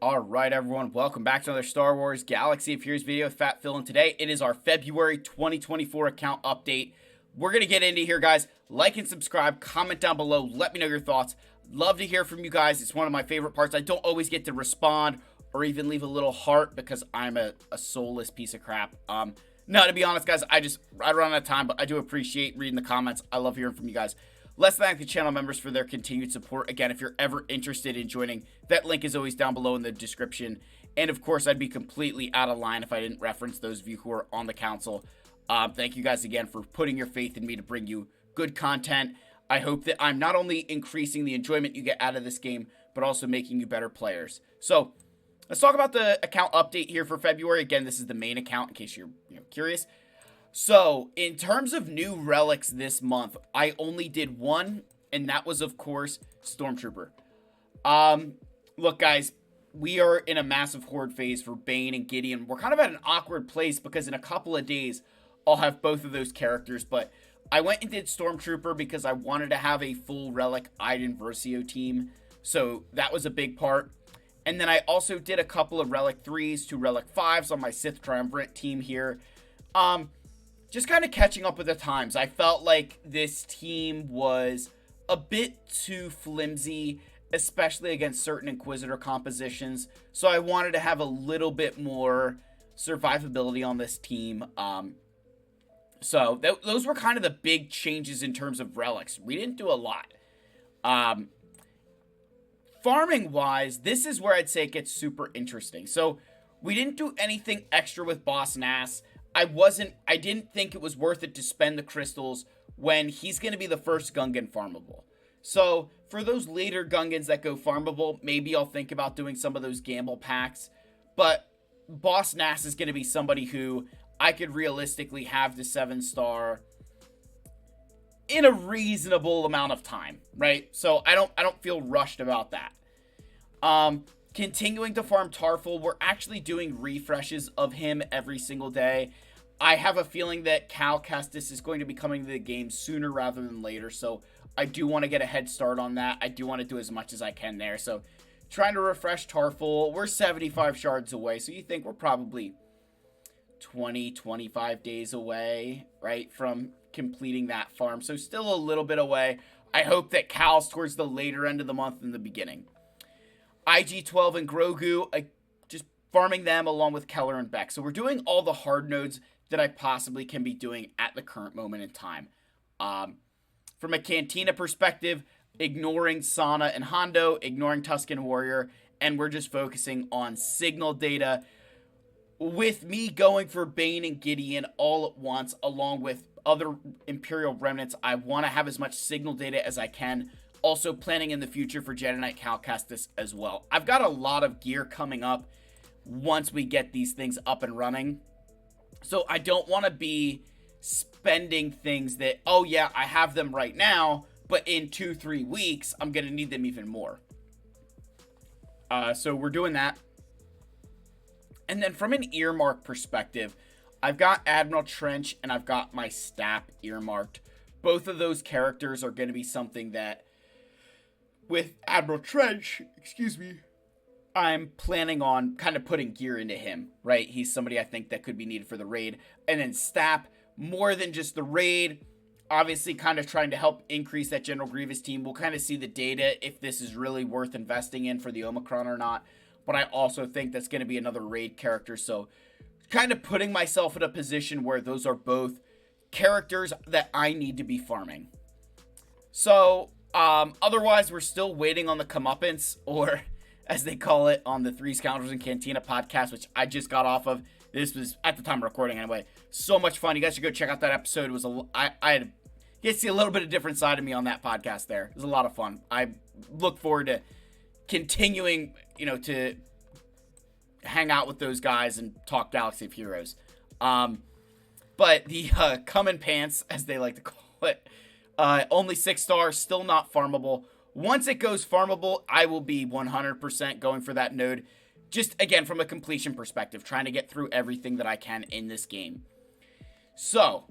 Alright everyone, welcome back to another Star Wars Galaxy of Heroes video with Fat Phil, and today it is our February 2024 account update. We're going to get into here, guys. Like and subscribe, comment down below, let me know your thoughts. Love to hear from you guys. It's one of my favorite parts. I don't always get to respond or even leave a little heart because I'm a soulless piece of crap. No, to be honest, guys, I run out of time, but I do appreciate reading the comments. I love hearing from you guys. Let's thank the channel members for their continued support. Again, if you're ever interested in joining, that link is always down below in the description. And of course, I'd be completely out of line if I didn't reference those of you who are on the council. Thank you guys again for putting your faith in me to bring you good content. I hope that I'm not only increasing the enjoyment you get out of this game, but also making you better players. So, let's talk about the account update here for February. Again, this is the main account in case you're curious. So, in terms of new relics this month, I only did one, and that was, of course, Stormtrooper. Look, guys, we are in a massive horde phase for Bane and Gideon. We're kind of at an awkward place because in a couple of days, I'll have both of those characters, but I went and did Stormtrooper because I wanted to have a full Relic Iden Versio team, so that was a big part. And then I also did a couple of Relic 3s to Relic 5s on my Sith Triumvirate team here. Just kind of catching up with the times. I felt like this team was a bit too flimsy, especially against certain Inquisitor compositions. So I wanted to have a little bit more survivability on this team. So those were kind of the big changes in terms of relics. We didn't do a lot. Farming-wise, this is where I'd say it gets super interesting. So we didn't do anything extra with Boss Nass. I didn't think it was worth it to spend the crystals when he's going to be the first Gungan farmable. So, for those later Gungans that go farmable, maybe I'll think about doing some of those gamble packs. But Boss Nass is going to be somebody who I could realistically have the 7-star in a reasonable amount of time, right? So, I don't feel rushed about that. Continuing to farm Tarful, we're actually doing refreshes of him every single day. I have a feeling that Cal Kestis is going to be coming to the game sooner rather than later, so I do want to get a head start on that. I do want to do as much as I can there, so trying to refresh Tarful. We're 75 shards away, so you think we're probably 25 days away, right, from completing that farm, so still a little bit away. I hope that Cal's towards the later end of the month than the beginning. IG-12 and Grogu, just farming them along with Keller and Beck. So we're doing all the hard nodes that I possibly can be doing at the current moment in time. From a Cantina perspective, ignoring Sana and Hondo, ignoring Tusken Warrior, and we're just focusing on signal data. With me going for Bane and Gideon all at once, along with other Imperial remnants, I want to have as much signal data as I can. Also planning in the future for Jedi Knight Cal Kestis as well. I've got a lot of gear coming up once we get these things up and running. So I don't want to be spending things that, oh yeah, I have them right now, but in 2-3 weeks, I'm going to need them even more. So we're doing that. And then from an earmark perspective, I've got Admiral Trench and I've got my Stap earmarked. Both of those characters are going to be something that with Admiral Trench, I'm planning on kind of putting gear into him, right? He's somebody I think that could be needed for the raid. And then Stap, more than just the raid, obviously kind of trying to help increase that General Grievous team. We'll kind of see the data if this is really worth investing in for the Omicron or not. But I also think that's going to be another raid character. So kind of putting myself in a position where those are both characters that I need to be farming. So otherwise, we're still waiting on the comeuppance, or as they call it on the Three Scoundrels and Cantina podcast, which I just got off of. This was at the time of recording anyway. So much fun. You guys should go check out that episode. It was I had you see a little bit of different side of me on that podcast there. It was a lot of fun. I look forward to continuing, to hang out with those guys and talk Galaxy of Heroes. But the Common Pants, as they like to call it, only 6 stars, still not farmable. Once it goes farmable, I will be 100% going for that node. Just, again, from a completion perspective, trying to get through everything that I can in this game. So,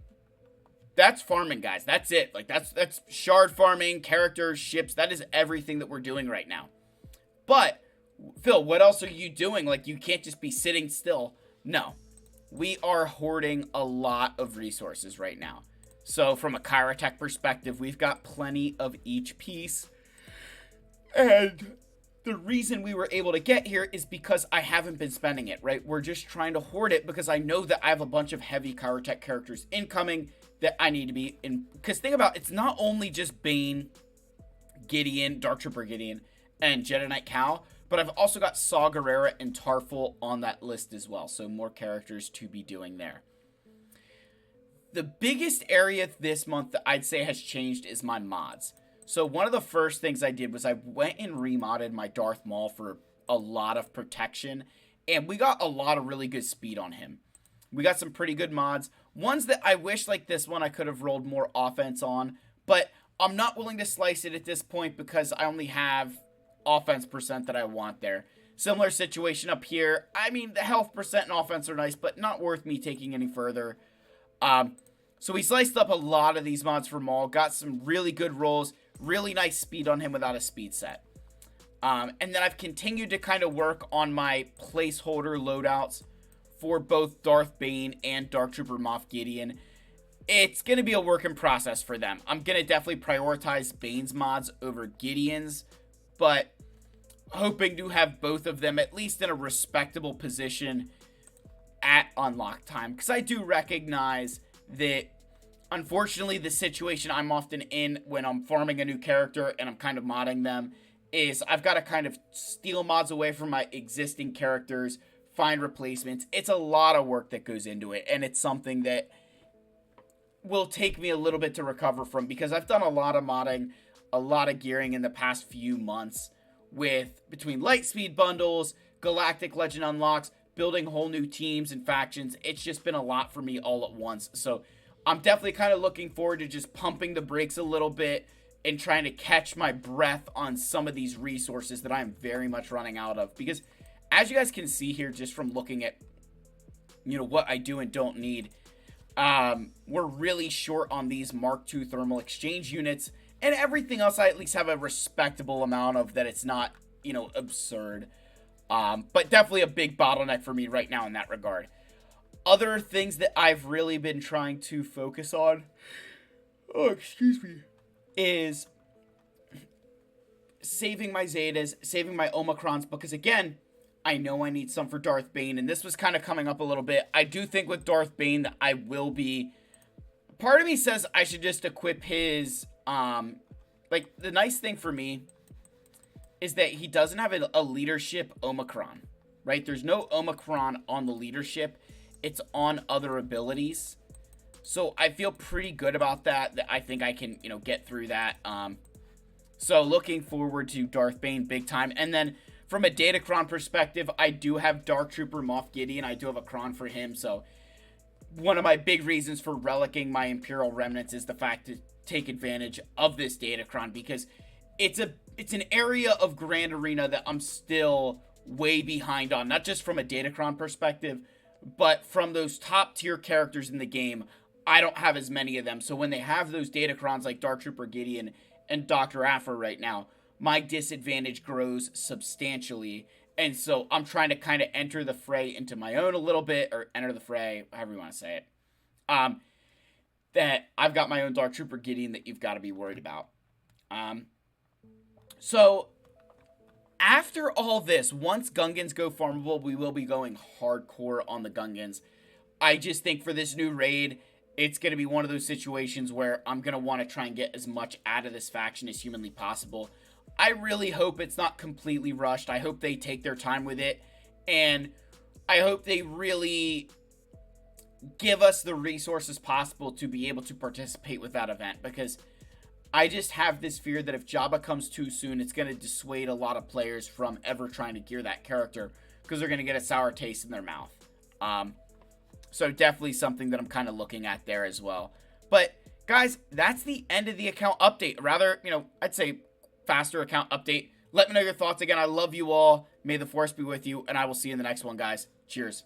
that's farming, guys. That's it. Like, that's shard farming, characters, ships. That is everything that we're doing right now. But Phil, what else are you doing? Like, you can't just be sitting still. No, we are hoarding a lot of resources right now. So from a Chirotech perspective, we've got plenty of each piece. And the reason we were able to get here is because I haven't been spending it, right? We're just trying to hoard it because I know that I have a bunch of heavy Chirotech characters incoming that I need to be in. Because think about it, it's not only just Bane, Gideon, Dark Trooper Gideon, and Jedi Knight Cal, but I've also got Saw Gerrera and Tarful on that list as well. So more characters to be doing there. The biggest area this month that I'd say has changed is my mods. So one of the first things I did was I went and remodded my Darth Maul for a lot of protection, and we got a lot of really good speed on him. We got some pretty good mods. Ones that I wish, like this one, I could have rolled more offense on, but I'm not willing to slice it at this point because I only have offense percent that I want there. Similar situation up here. I mean, the health percent and offense are nice, but not worth me taking any further. So we sliced up a lot of these mods for Maul, got some really good rolls, really nice speed on him without a speed set. And then I've continued to kind of work on my placeholder loadouts for both Darth Bane and Dark Trooper Moff Gideon. It's going to be a work in process for them. I'm going to definitely prioritize Bane's mods over Gideon's, but hoping to have both of them at least in a respectable position at unlock time. Because I do recognize that, unfortunately, the situation I'm often in when I'm farming a new character and I'm kind of modding them is I've got to kind of steal mods away from my existing characters, find replacements. It's a lot of work that goes into it, and it's something that will take me a little bit to recover from because I've done a lot of modding, a lot of gearing in the past few months with between Lightspeed bundles, Galactic Legend unlocks, building whole new teams and factions. It's just been a lot for me all at once. So I'm definitely kind of looking forward to just pumping the brakes a little bit and trying to catch my breath on some of these resources that I'm very much running out of. Because as you guys can see here, just from looking at, what I do and don't need, we're really short on these Mark II thermal exchange units, and everything else I at least have a respectable amount of that it's not, absurd. But definitely a big bottleneck for me right now in that regard. Other things that I've really been trying to focus on, is saving my Zetas, saving my Omicrons, because again, I know I need some for Darth Bane, and this was kind of coming up a little bit. I do think with Darth Bane that I will be, part of me says I should just equip his, the nice thing for me is that he doesn't have a leadership Omicron, right? There's no Omicron on the leadership. It's on other abilities. So I feel pretty good about that I think I can, get through that. So looking forward to Darth Bane big time. And then from a Datacron perspective, I do have Dark Trooper Moff Gideon. I do have a cron for him. So one of my big reasons for relicking my Imperial Remnants is the fact to take advantage of this Datacron, because it's an area of Grand Arena that I'm still way behind on, not just from a Datacron perspective, but from those top tier characters in the game. I don't have as many of them. So when they have those Datacrons like Dark Trooper Gideon and Dr. Aphra right now, my disadvantage grows substantially. And so I'm trying to kind of enter the fray into my own a little bit, or enter the fray, however you want to say it. That I've got my own Dark Trooper Gideon that you've got to be worried about. So after all this, once Gungans go farmable, we will be going hardcore on the Gungans. I just think for this new raid, it's going to be one of those situations where I'm going to want to try and get as much out of this faction as humanly possible. I really hope it's not completely rushed. I hope they take their time with it, and I hope they really give us the resources possible to be able to participate with that event, because I just have this fear that if Jabba comes too soon, it's going to dissuade a lot of players from ever trying to gear that character, because they're going to get a sour taste in their mouth. So definitely something that I'm kind of looking at there as well. But guys, that's the end of the account update. Rather, I'd say faster account update. Let me know your thoughts. Again, I love you all. May the Force be with you, and I will see you in the next one, guys. Cheers.